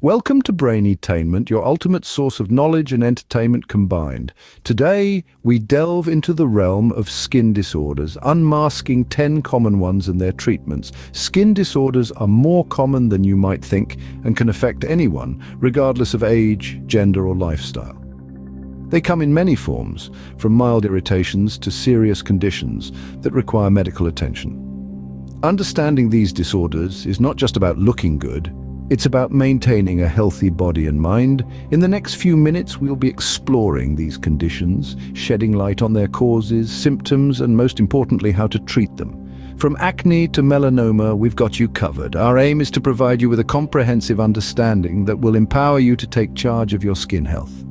Welcome to Brainetainment, your ultimate source of knowledge and entertainment combined. Today, we delve into the realm of skin disorders, unmasking 10 common ones and their treatments. Skin disorders are more common than you might think and can affect anyone, regardless of age, gender, or lifestyle. They come in many forms, from mild irritations to serious conditions that require medical attention. Understanding these disorders is not just about looking good. It's about maintaining a healthy body and mind. In the next few minutes, we'll be exploring these conditions, shedding light on their causes, symptoms, and most importantly, how to treat them. From acne to melanoma, we've got you covered. Our aim is to provide you with a comprehensive understanding that will empower you to take charge of your skin health.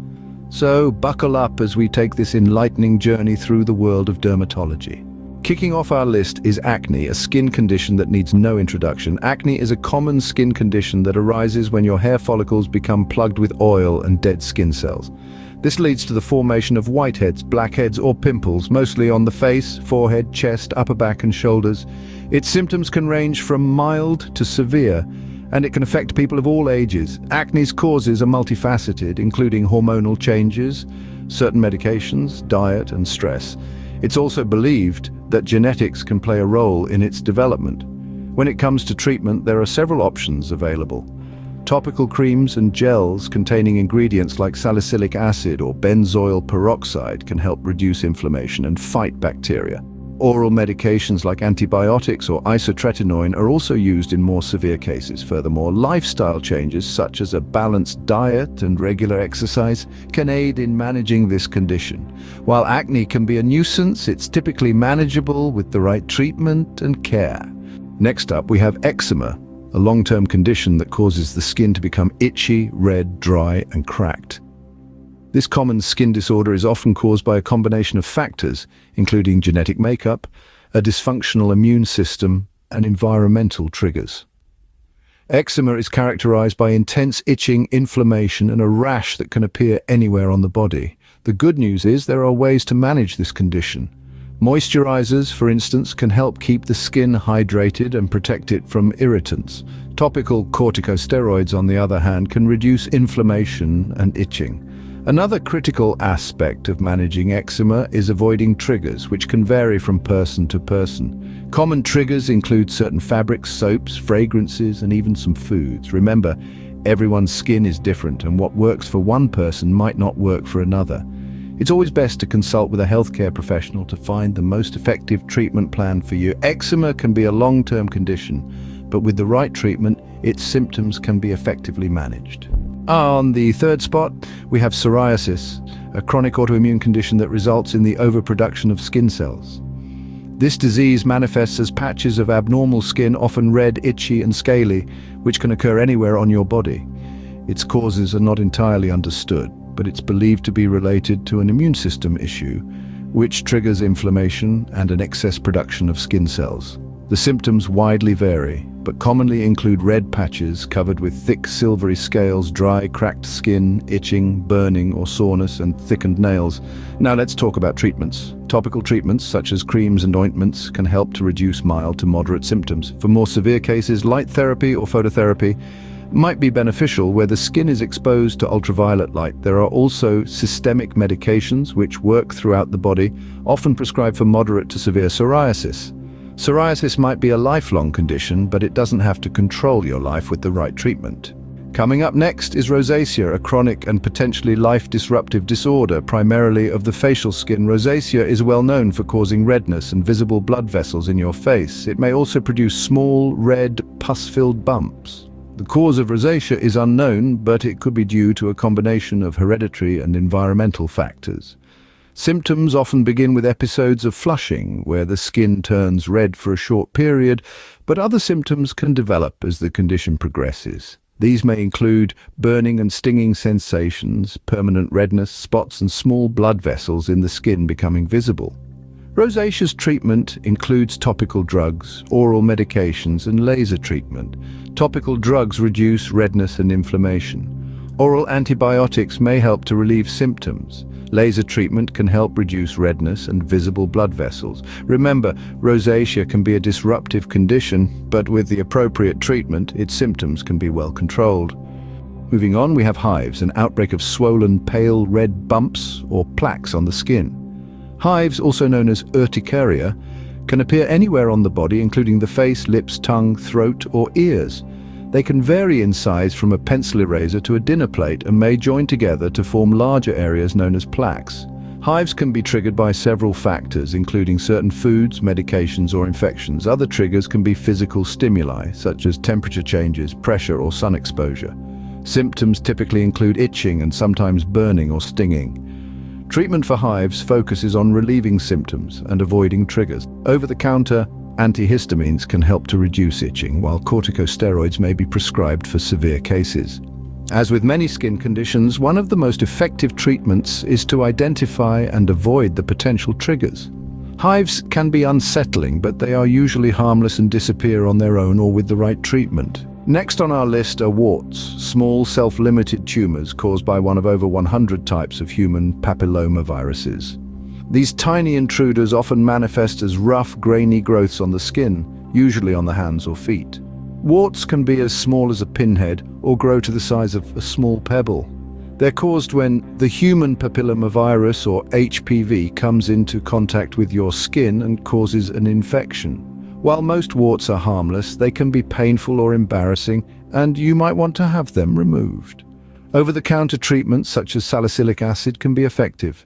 So, buckle up as we take this enlightening journey through the world of dermatology. Kicking off our list is acne, a skin condition that needs no introduction. Acne is a common skin condition that arises when your hair follicles become plugged with oil and dead skin cells. This leads to the formation of whiteheads, blackheads, or pimples, mostly on the face, forehead, chest, upper back, and shoulders. Its symptoms can range from mild to severe, and it can affect people of all ages. Acne's causes are multifaceted, including hormonal changes, certain medications, diet, and stress. It's also believed that genetics can play a role in its development. When it comes to treatment, there are several options available. Topical creams and gels containing ingredients like salicylic acid or benzoyl peroxide can help reduce inflammation and fight bacteria. Oral medications like antibiotics or isotretinoin are also used in more severe cases. Furthermore, lifestyle changes such as a balanced diet and regular exercise can aid in managing this condition. While acne can be a nuisance, it's typically manageable with the right treatment and care. Next up, we have eczema, a long-term condition that causes the skin to become itchy, red, dry, and cracked. This common skin disorder is often caused by a combination of factors, including genetic makeup, a dysfunctional immune system, and environmental triggers. Eczema is characterized by intense itching, inflammation, and a rash that can appear anywhere on the body. The good news is there are ways to manage this condition. Moisturizers, for instance, can help keep the skin hydrated and protect it from irritants. Topical corticosteroids, on the other hand, can reduce inflammation and itching. Another critical aspect of managing eczema is avoiding triggers, which can vary from person to person. Common triggers include certain fabrics, soaps, fragrances, and even some foods. Remember, everyone's skin is different, and what works for one person might not work for another. It's always best to consult with a healthcare professional to find the most effective treatment plan for you. Eczema can be a long-term condition, but with the right treatment, its symptoms can be effectively managed. On the third spot, we have psoriasis, a chronic autoimmune condition that results in the overproduction of skin cells. This disease manifests as patches of abnormal skin, often red, itchy, and scaly, which can occur anywhere on your body. Its causes are not entirely understood, but it's believed to be related to an immune system issue, which triggers inflammation and an excess production of skin cells. The symptoms widely vary, but commonly include red patches covered with thick silvery scales, dry, cracked skin, itching, burning, or soreness, and thickened nails. Now let's talk about treatments. Topical treatments, such as creams and ointments, can help to reduce mild to moderate symptoms. For more severe cases, light therapy or phototherapy might be beneficial where the skin is exposed to ultraviolet light. There are also systemic medications which work throughout the body, often prescribed for moderate to severe psoriasis. Psoriasis might be a lifelong condition, but it doesn't have to control your life with the right treatment. Coming up next is rosacea, a chronic and potentially life-disruptive disorder, primarily of the facial skin. Rosacea is well known for causing redness and visible blood vessels in your face. It may also produce small, red, pus-filled bumps. The cause of rosacea is unknown, but it could be due to a combination of hereditary and environmental factors. Symptoms often begin with episodes of flushing, where the skin turns red for a short period, but other symptoms can develop as the condition progresses. These may include burning and stinging sensations, permanent redness, spots, and small blood vessels in the skin becoming visible. Rosacea's treatment includes topical drugs, oral medications, and laser treatment. Topical drugs reduce redness and inflammation. Oral antibiotics may help to relieve symptoms. Laser treatment can help reduce redness and visible blood vessels. Remember, rosacea can be a disruptive condition, but with the appropriate treatment, its symptoms can be well controlled. Moving on, we have hives, an outbreak of swollen, pale red bumps or plaques on the skin. Hives, also known as urticaria, can appear anywhere on the body, including the face, lips, tongue, throat, or ears. They can vary in size from a pencil eraser to a dinner plate and may join together to form larger areas known as plaques. Hives can be triggered by several factors, including certain foods, medications, or infections. Other triggers can be physical stimuli, such as temperature changes, pressure, or sun exposure. Symptoms typically include itching and sometimes burning or stinging. Treatment for hives focuses on relieving symptoms and avoiding triggers. Over-the-counter antihistamines can help to reduce itching, while corticosteroids may be prescribed for severe cases. As with many skin conditions, one of the most effective treatments is to identify and avoid the potential triggers. Hives can be unsettling, but they are usually harmless and disappear on their own or with the right treatment. Next on our list are warts, small self-limited tumors caused by one of over 100 types of human papillomaviruses. These tiny intruders often manifest as rough, grainy growths on the skin, usually on the hands or feet. Warts can be as small as a pinhead or grow to the size of a small pebble. They're caused when the human papillomavirus, or HPV, comes into contact with your skin and causes an infection. While most warts are harmless, they can be painful or embarrassing, and you might want to have them removed. Over-the-counter treatments such as salicylic acid can be effective.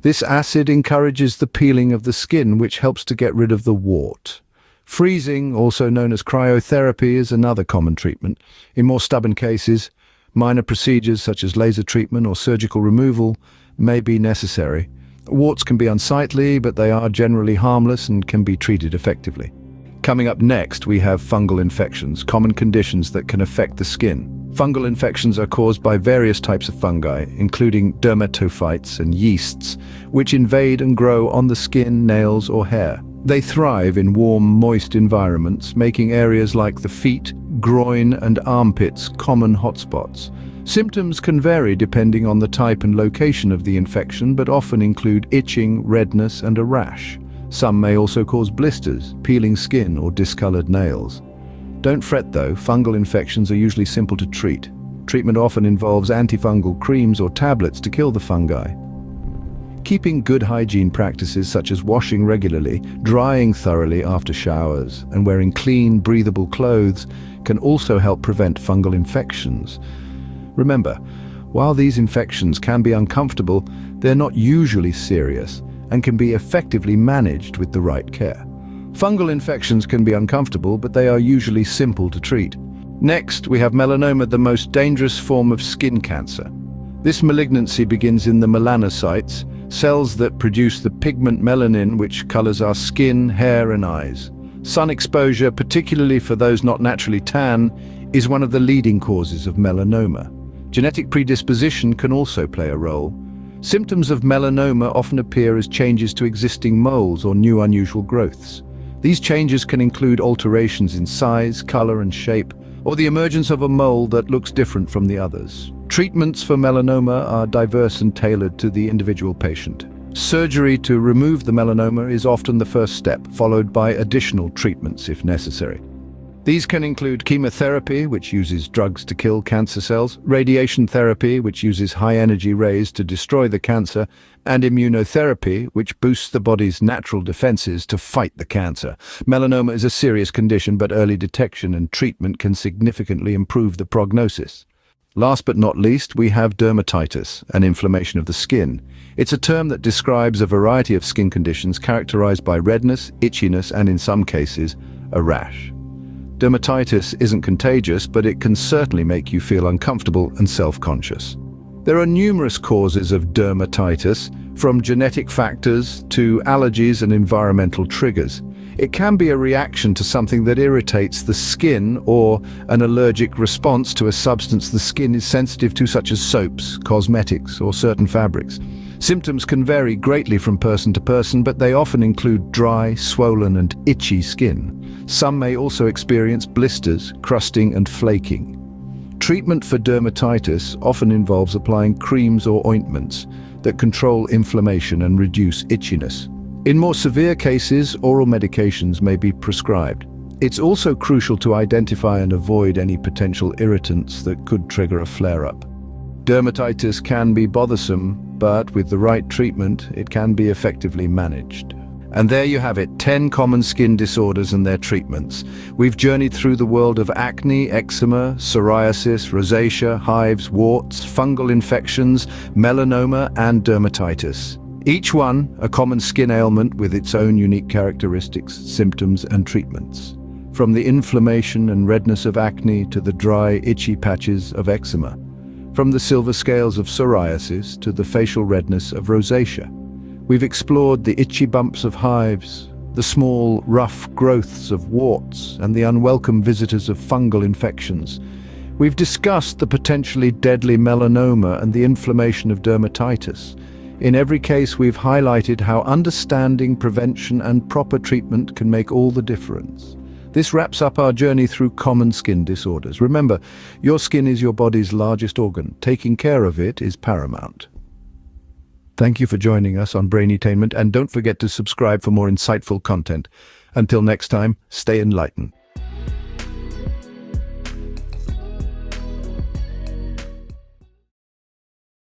This acid encourages the peeling of the skin, which helps to get rid of the wart. Freezing, also known as cryotherapy, is another common treatment. In more stubborn cases, minor procedures such as laser treatment or surgical removal may be necessary. Warts can be unsightly, but they are generally harmless and can be treated effectively. Coming up next, we have fungal infections, common conditions that can affect the skin. Fungal infections are caused by various types of fungi, including dermatophytes and yeasts, which invade and grow on the skin, nails, or hair. They thrive in warm, moist environments, making areas like the feet, groin, and armpits common hotspots. Symptoms can vary depending on the type and location of the infection, but often include itching, redness, and a rash. Some may also cause blisters, peeling skin, or discolored nails. Don't fret though, fungal infections are usually simple to treat. Treatment often involves antifungal creams or tablets to kill the fungi. Keeping good hygiene practices such as washing regularly, drying thoroughly after showers, and wearing clean, breathable clothes can also help prevent fungal infections. Remember, while these infections can be uncomfortable, they're not usually serious and can be effectively managed with the right care. Fungal infections can be uncomfortable, but they are usually simple to treat. Next, we have melanoma, the most dangerous form of skin cancer. This malignancy begins in the melanocytes, cells that produce the pigment melanin which colors our skin, hair, and eyes. Sun exposure, particularly for those not naturally tan, is one of the leading causes of melanoma. Genetic predisposition can also play a role. Symptoms of melanoma often appear as changes to existing moles or new unusual growths. These changes can include alterations in size, color, and shape, or the emergence of a mole that looks different from the others. Treatments for melanoma are diverse and tailored to the individual patient. Surgery to remove the melanoma is often the first step, followed by additional treatments if necessary. These can include chemotherapy, which uses drugs to kill cancer cells, radiation therapy, which uses high-energy rays to destroy the cancer, and immunotherapy, which boosts the body's natural defenses to fight the cancer. Melanoma is a serious condition, but early detection and treatment can significantly improve the prognosis. Last but not least, we have dermatitis, an inflammation of the skin. It's a term that describes a variety of skin conditions characterized by redness, itchiness, and in some cases, a rash. Dermatitis isn't contagious, but it can certainly make you feel uncomfortable and self-conscious. There are numerous causes of dermatitis, from genetic factors to allergies and environmental triggers. It can be a reaction to something that irritates the skin or an allergic response to a substance the skin is sensitive to, such as soaps, cosmetics, or certain fabrics. Symptoms can vary greatly from person to person, but they often include dry, swollen, and itchy skin. Some may also experience blisters, crusting, and flaking. Treatment for dermatitis often involves applying creams or ointments that control inflammation and reduce itchiness. In more severe cases, oral medications may be prescribed. It's also crucial to identify and avoid any potential irritants that could trigger a flare-up. Dermatitis can be bothersome, but with the right treatment, it can be effectively managed. And there you have it, 10 common skin disorders and their treatments. We've journeyed through the world of acne, eczema, psoriasis, rosacea, hives, warts, fungal infections, melanoma, and dermatitis. Each one a common skin ailment with its own unique characteristics, symptoms, and treatments. From the inflammation and redness of acne to the dry, itchy patches of eczema. From the silver scales of psoriasis to the facial redness of rosacea. We've explored the itchy bumps of hives, the small, rough growths of warts, and the unwelcome visitors of fungal infections. We've discussed the potentially deadly melanoma and the inflammation of dermatitis. In every case, we've highlighted how understanding, prevention, and proper treatment can make all the difference. This wraps up our journey through common skin disorders. Remember, your skin is your body's largest organ. Taking care of it is paramount. Thank you for joining us on Braintainment, and don't forget to subscribe for more insightful content. Until next time, stay enlightened.